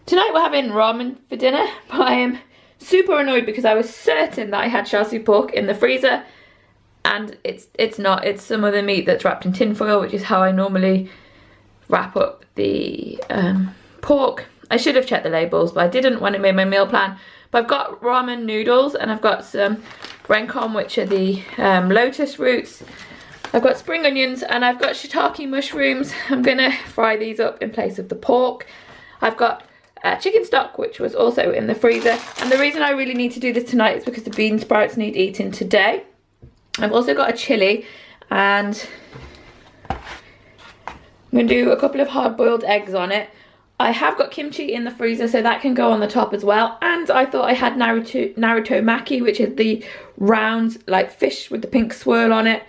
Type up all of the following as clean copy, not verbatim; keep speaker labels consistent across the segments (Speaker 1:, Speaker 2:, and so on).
Speaker 1: Tonight we're having ramen for dinner, but I am super annoyed because I was certain that I had char siu pork in the freezer, and it's not. It's some other meat that's wrapped in tin foil, which is how I normally wrap up the pork. I should have checked the labels, but I didn't when I made my meal plan. But I've got ramen noodles, and I've got some renkon, which are the lotus roots. I've got spring onions, and I've got shiitake mushrooms. I'm gonna fry these up in place of the pork. I've got chicken stock, which was also in the freezer, and the reason I really need to do this tonight is because the bean sprouts need eating today. I've also got a chilli, and I'm going to do a couple of hard-boiled eggs on it. I have got kimchi in the freezer, so that can go on the top as well, and I thought I had Naruto maki, which is the round like fish with the pink swirl on it.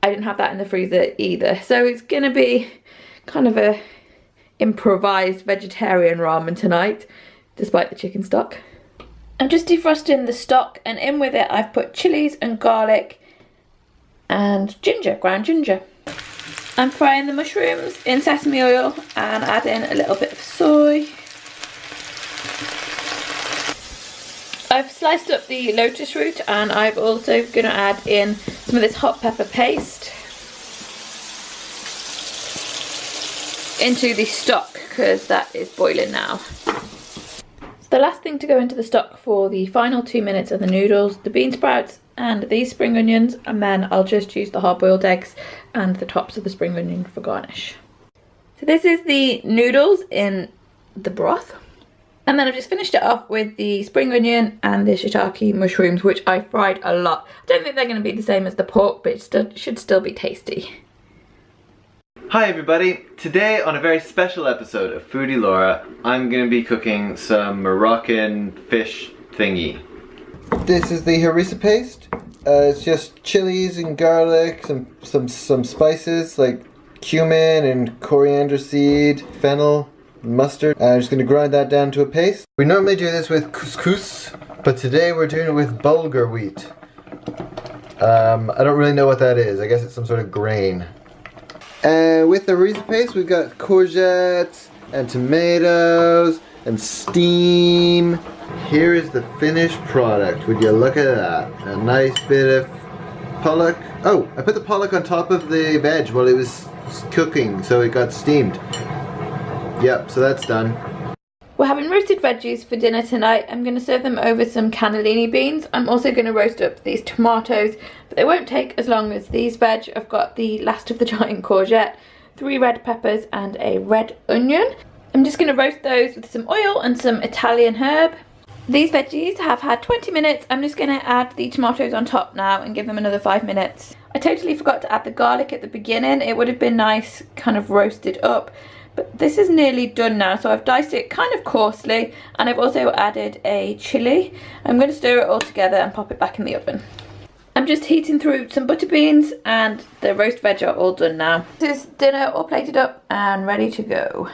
Speaker 1: I didn't have that in the freezer either, so it's going to be kind of a improvised vegetarian ramen tonight, despite the chicken stock. I'm just defrosting the stock, and in with it I've put chilies and garlic and ginger, ground ginger. I'm frying the mushrooms in sesame oil and adding a little bit of soy. I've sliced up the lotus root, and I'm also going to add in some of this hot pepper paste into the stock, because that is boiling now. So the last thing to go into the stock for the final 2 minutes are the noodles, the bean sprouts and these spring onions, and then I'll just use the hard-boiled eggs and the tops of the spring onion for garnish. So this is the noodles in the broth, and then I've just finished it off with the spring onion and the shiitake mushrooms, which I fried a lot. I don't think they're going to be the same as the pork, but it should still be tasty.
Speaker 2: Hi everybody, today on a very special episode of Foodie Laura, I'm going to be cooking some Moroccan fish thingy.
Speaker 3: This is the harissa paste. It's just chilies and garlic, some spices like cumin and coriander seed, fennel, mustard. I'm just going to grind that down to a paste. We normally do this with couscous, but today we're doing it with bulgur wheat. I don't really know what that is. I guess it's some sort of grain. With the harissa paste, we've got courgettes and tomatoes and steam. Here is the finished product. Would you look at that? A nice bit of pollock. Oh, I put the pollock on top of the veg while it was cooking, so it got steamed. Yep, so that's done.
Speaker 1: We're having roasted veggies for dinner tonight. I'm going to serve them over some cannellini beans. I'm also going to roast up these tomatoes, but they won't take as long as these veg. I've got the last of the giant courgette, 3 red peppers and a red onion. I'm just going to roast those with some oil and some Italian herb. These veggies have had 20 minutes. I'm just going to add the tomatoes on top now and give them another 5 minutes. I totally forgot to add the garlic at the beginning. It would have been nice kind of roasted up. But this is nearly done now, so I've diced it kind of coarsely, and I've also added a chilli. I'm going to stir it all together and pop it back in the oven. I'm just heating through some butter beans, and the roast veg are all done now. This is dinner all plated up and ready to go.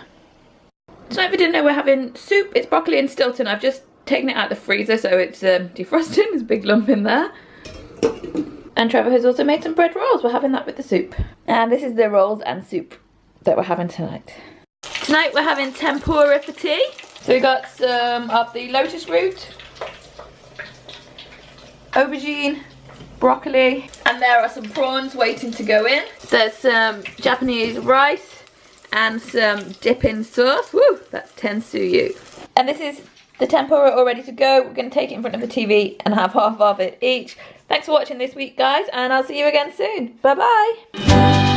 Speaker 1: Tonight for dinner we're having soup. It's broccoli and Stilton. I've just taken it out of the freezer, so it's defrosting. There's a big lump in there. And Trevor has also made some bread rolls. We're having that with the soup. And this is the rolls and soup that we're having tonight. Tonight we're having tempura for tea. So we got some of the lotus root, aubergine, broccoli, and there are some prawns waiting to go in. There's some Japanese rice and some dipping sauce. Woo, that's tensuyu. And this is the tempura all ready to go. We're going to take it in front of the TV and have half of it each. Thanks for watching this week, guys, and I'll see you again soon. Bye bye.